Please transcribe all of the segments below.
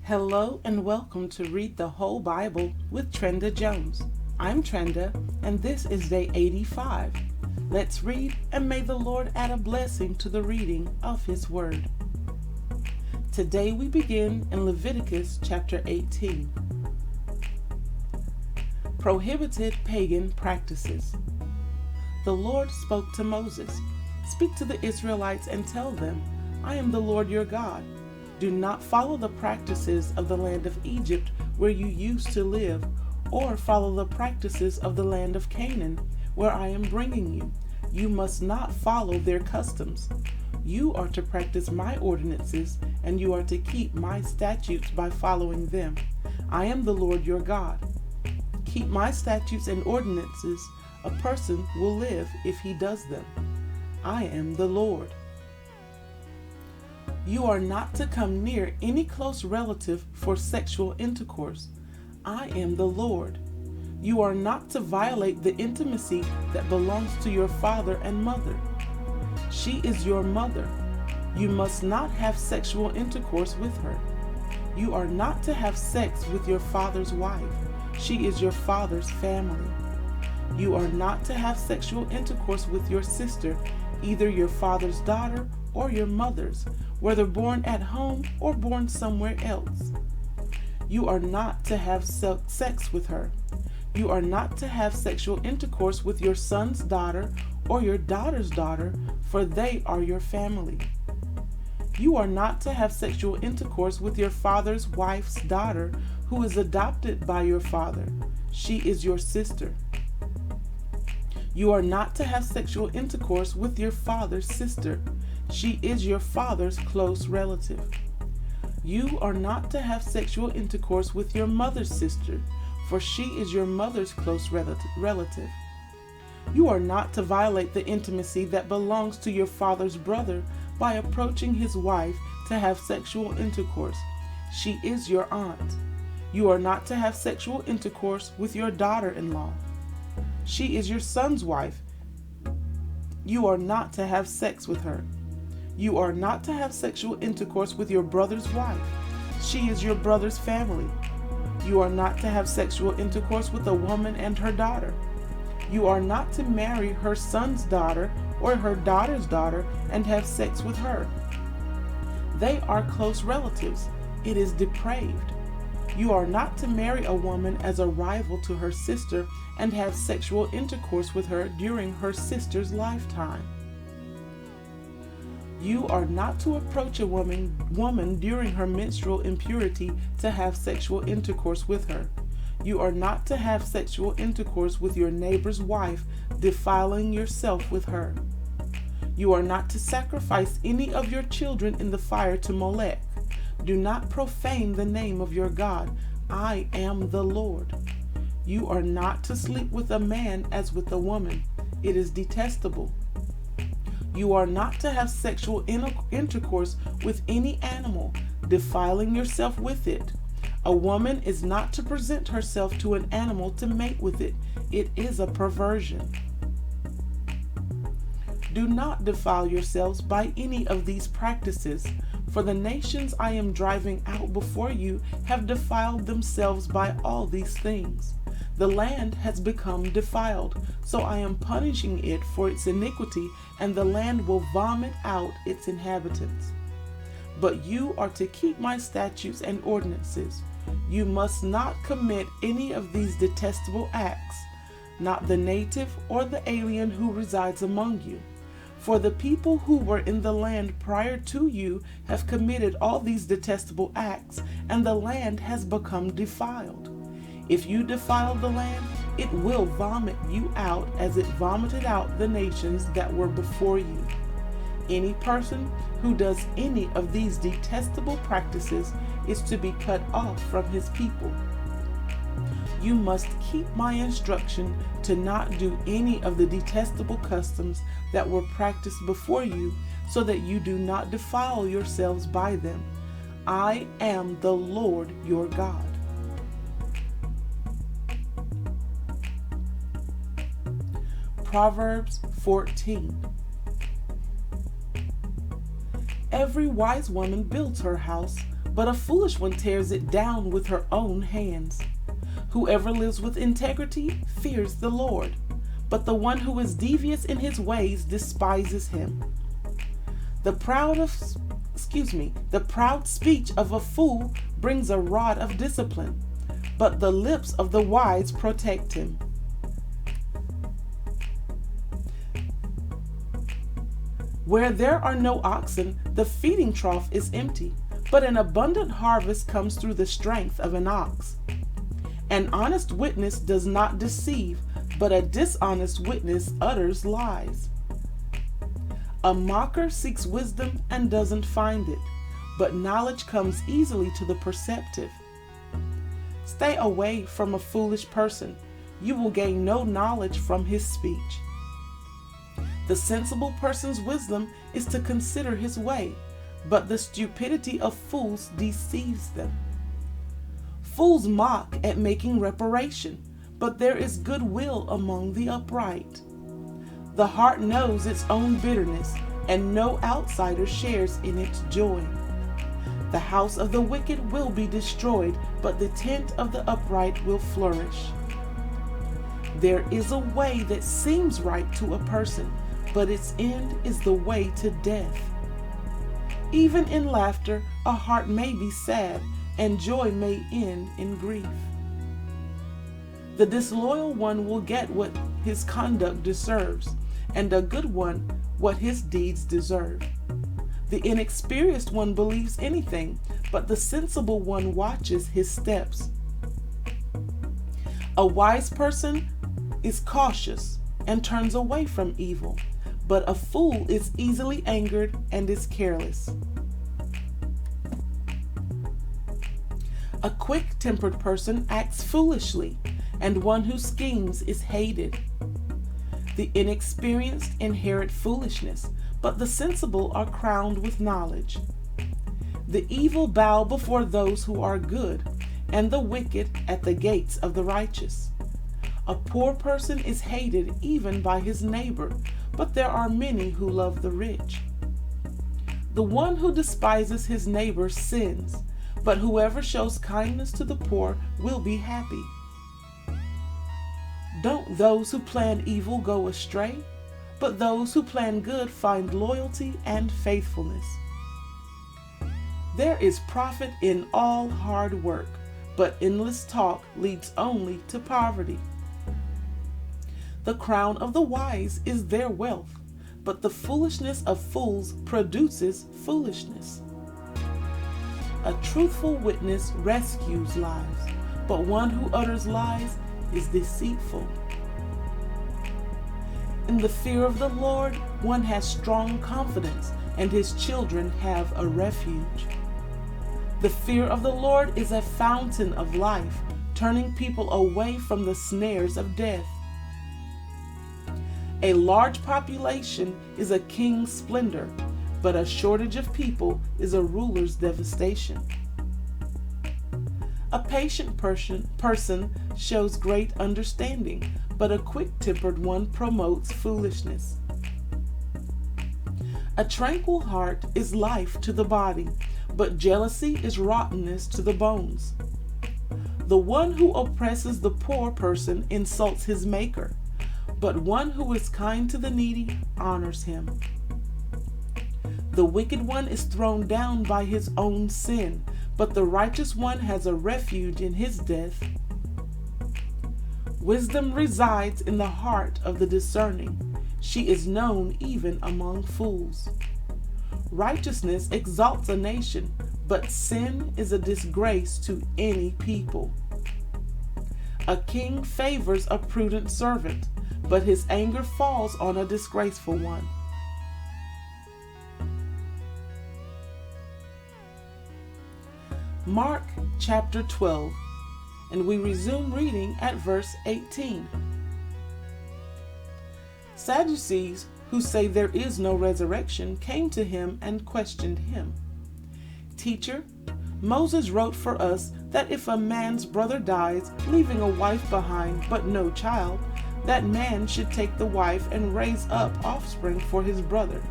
Hello and welcome to Read the Whole Bible with Trenda Jones. I'm Trenda and this is day 85. Let's read and may the Lord add a blessing to the reading of His Word. Today we begin in Leviticus chapter 18. Prohibited pagan practices. The Lord spoke to Moses, "Speak to the Israelites and tell them, I am the Lord your God. Do not follow the practices of the land of Egypt where you used to live, or follow the practices of the land of Canaan where I am bringing you. You must not follow their customs. You are to practice my ordinances, and you are to keep my statutes by following them. I am the Lord your God. Keep my statutes and ordinances. A person will live if he does them. I am the Lord. You are not to come near any close relative for sexual intercourse. I am the Lord. You are not to violate the intimacy that belongs to your father and mother. She is your mother. You must not have sexual intercourse with her. You are not to have sex with your father's wife. She is your father's family. You are not to have sexual intercourse with your sister, either your father's daughter or your mother's, whether born at home or born somewhere else. You are not to have sex with her. You are not to have sexual intercourse with your son's daughter or your daughter's daughter, for they are your family. You are not to have sexual intercourse with your father's wife's daughter, who is adopted by your father. She is your sister. You are not to have sexual intercourse with your father's sister. She is your father's close relative. You are not to have sexual intercourse with your mother's sister, for she is your mother's close relative. You are not to violate the intimacy that belongs to your father's brother by approaching his wife to have sexual intercourse. She is your aunt. You are not to have sexual intercourse with your daughter-in-law. She is your son's wife. You are not to have sex with her. You are not to have sexual intercourse with your brother's wife. She is your brother's family. You are not to have sexual intercourse with a woman and her daughter. You are not to marry her son's daughter or her daughter's daughter and have sex with her. They are close relatives. It is depraved. You are not to marry a woman as a rival to her sister and have sexual intercourse with her during her sister's lifetime. You are not to approach a woman during her menstrual impurity to have sexual intercourse with her. You are not to have sexual intercourse with your neighbor's wife, defiling yourself with her. You are not to sacrifice any of your children in the fire to Molech. Do not profane the name of your God. I am the Lord. You are not to sleep with a man as with a woman. It is detestable. You are not to have sexual intercourse with any animal, defiling yourself with it. A woman is not to present herself to an animal to mate with it. It is a perversion. Do not defile yourselves by any of these practices, for the nations I am driving out before you have defiled themselves by all these things. The land has become defiled, so I am punishing it for its iniquity, and the land will vomit out its inhabitants. But you are to keep my statutes and ordinances. You must not commit any of these detestable acts, not the native or the alien who resides among you. For the people who were in the land prior to you have committed all these detestable acts, and the land has become defiled. If you defile the land, it will vomit you out as it vomited out the nations that were before you. Any person who does any of these detestable practices is to be cut off from his people. You must keep my instruction to not do any of the detestable customs that were practiced before you, so that you do not defile yourselves by them. I am the Lord your God. Proverbs 14. Every wise woman builds her house, but a foolish one tears it down with her own hands. Whoever lives with integrity fears the Lord, but the one who is devious in his ways despises him. The proud speech of a fool brings a rod of discipline, but the lips of the wise protect him. Where there are no oxen, the feeding trough is empty, but an abundant harvest comes through the strength of an ox. An honest witness does not deceive, but a dishonest witness utters lies. A mocker seeks wisdom and doesn't find it, but knowledge comes easily to the perceptive. Stay away from a foolish person. You will gain no knowledge from his speech. The sensible person's wisdom is to consider his way, but the stupidity of fools deceives them. Fools mock at making reparation, but there is goodwill among the upright. The heart knows its own bitterness, and no outsider shares in its joy. The house of the wicked will be destroyed, but the tent of the upright will flourish. There is a way that seems right to a person, but its end is the way to death. Even in laughter, a heart may be sad, and joy may end in grief. The disloyal one will get what his conduct deserves, and a good one what his deeds deserve. The inexperienced one believes anything, but the sensible one watches his steps. A wise person is cautious and turns away from evil, but a fool is easily angered and is careless. A quick-tempered person acts foolishly, and one who schemes is hated. The inexperienced inherit foolishness, but the sensible are crowned with knowledge. The evil bow before those who are good, and the wicked at the gates of the righteous. A poor person is hated even by his neighbor, but there are many who love the rich. The one who despises his neighbor sins, but whoever shows kindness to the poor will be happy. Don't those who plan evil go astray? But those who plan good find loyalty and faithfulness. There is profit in all hard work, but endless talk leads only to poverty. The crown of the wise is their wealth, but the foolishness of fools produces foolishness. A truthful witness rescues lives, but one who utters lies is deceitful. In the fear of the Lord, one has strong confidence, and his children have a refuge. The fear of the Lord is a fountain of life, turning people away from the snares of death. A large population is a king's splendor, but a shortage of people is a ruler's devastation. A patient person shows great understanding, but a quick-tempered one promotes foolishness. A tranquil heart is life to the body, but jealousy is rottenness to the bones. The one who oppresses the poor person insults his maker, but one who is kind to the needy honors him. The wicked one is thrown down by his own sin, but the righteous one has a refuge in his death. Wisdom resides in the heart of the discerning. She is known even among fools. Righteousness exalts a nation, but sin is a disgrace to any people. A king favors a prudent servant, but his anger falls on a disgraceful one. Mark chapter 12, and we resume reading at verse 18. Sadducees, who say there is no resurrection, came to him and questioned him. Teacher, Moses wrote for us that if a man's brother dies, leaving a wife behind but no child, that man should take the wife and raise up offspring for his brother.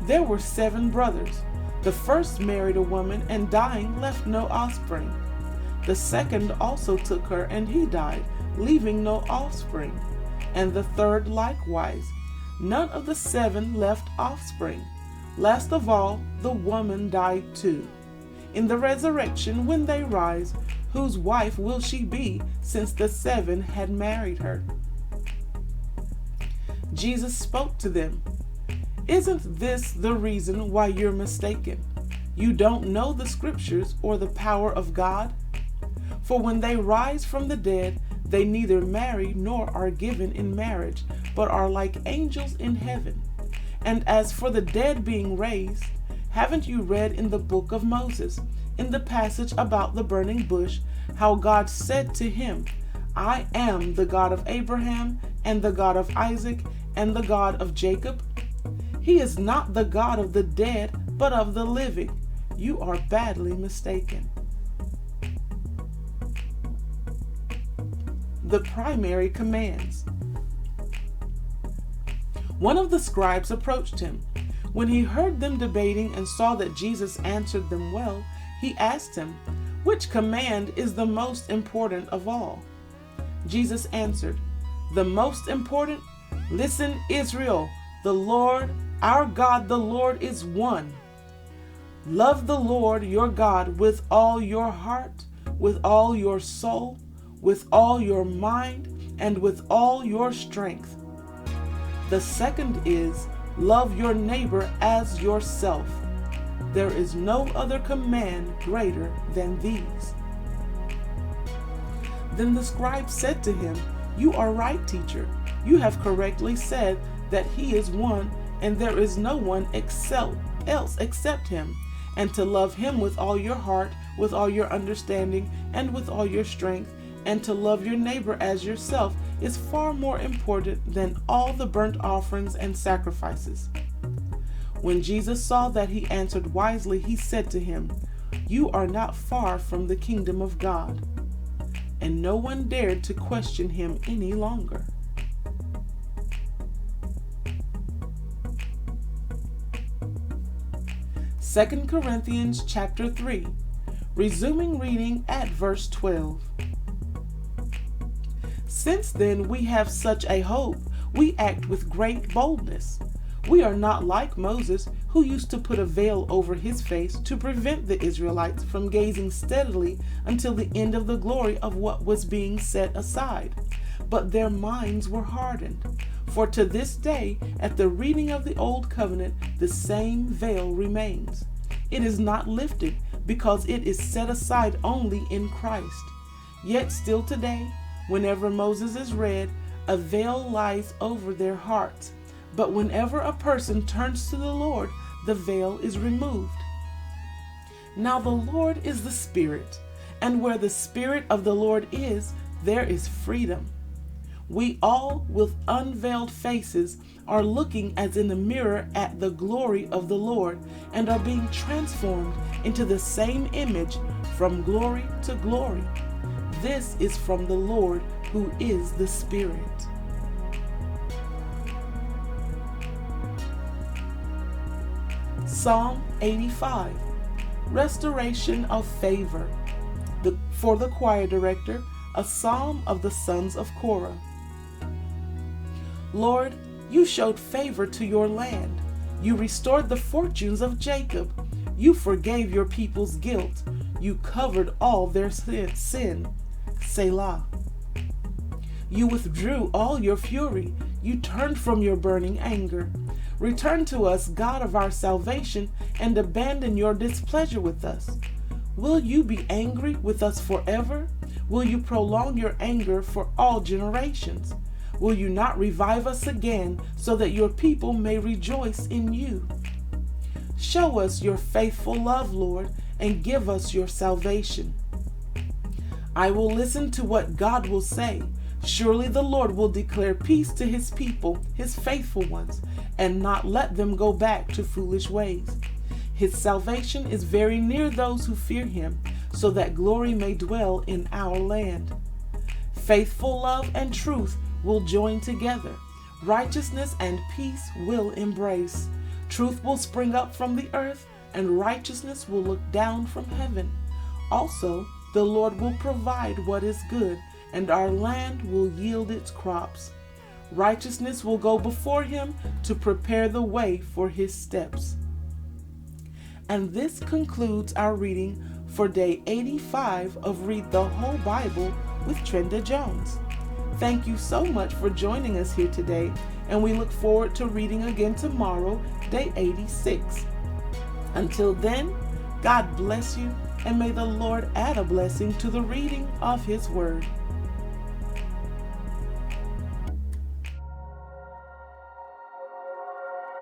There were 7 brothers. The first married a woman and dying left no offspring. The second also took her and he died, leaving no offspring. And the third likewise. None of the 7 left offspring. Last of all, the woman died too. In the resurrection, when they rise, whose wife will she be, since the 7 had married her? Jesus spoke to them. Isn't this the reason why you're mistaken? You don't know the scriptures or the power of God? For when they rise from the dead, they neither marry nor are given in marriage, but are like angels in heaven. And as for the dead being raised, haven't you read in the book of Moses, in the passage about the burning bush, how God said to him, I am the God of Abraham, and the God of Isaac, and the God of Jacob? He is not the God of the dead, but of the living. You are badly mistaken. The primary commands. One of the scribes approached him. When he heard them debating and saw that Jesus answered them well, he asked him, which command is the most important of all? Jesus answered, the most important? Listen, Israel, the Lord, our God, the Lord is one. Love the Lord your God with all your heart, with all your soul, with all your mind, and with all your strength. The second is, love your neighbor as yourself. There is no other command greater than these. Then the scribe said to him, you are right, teacher. You have correctly said that he is one, and there is no one else except him, and to love him with all your heart, with all your understanding, and with all your strength, and to love your neighbor as yourself is far more important than all the burnt offerings and sacrifices. When Jesus saw that he answered wisely, he said to him, you are not far from the kingdom of God. And no one dared to question him any longer. Second Corinthians chapter 3, resuming reading at verse 12. Since then we have such a hope, we act with great boldness. We are not like Moses, who used to put a veil over his face to prevent the Israelites from gazing steadily until the end of the glory of what was being set aside. But their minds were hardened. For to this day, at the reading of the Old Covenant, the same veil remains. It is not lifted, because it is set aside only in Christ. Yet still today, whenever Moses is read, a veil lies over their hearts. But whenever a person turns to the Lord, the veil is removed. Now the Lord is the Spirit, and where the Spirit of the Lord is, there is freedom. We all, with unveiled faces, are looking as in a mirror at the glory of the Lord, and are being transformed into the same image from glory to glory. This is from the Lord, who is the Spirit. Psalm 85, Restoration of Favor. For the choir director, a psalm of the sons of Korah. Lord, you showed favor to your land. You restored the fortunes of Jacob. You forgave your people's guilt. You covered all their sin. Selah. You withdrew all your fury. You turned from your burning anger. Return to us, God of our salvation, and abandon your displeasure with us. Will you be angry with us forever? Will you prolong your anger for all generations? Will you not revive us again, so that your people may rejoice in you? Show us your faithful love, Lord, and give us your salvation. I will listen to what God will say. Surely the Lord will declare peace to his people, his faithful ones, and not let them go back to foolish ways. His salvation is very near those who fear him, so that glory may dwell in our land. Faithful love and truth will join together. Righteousness and peace will embrace. Truth will spring up from the earth, and righteousness will look down from heaven. Also, the Lord will provide what is good, and our land will yield its crops. Righteousness will go before him to prepare the way for his steps. And this concludes our reading for day 85 of Read the Whole Bible with Trenda Jones. Thank you so much for joining us here today, and we look forward to reading again tomorrow, day 86. Until then, God bless you, and may the Lord add a blessing to the reading of his word.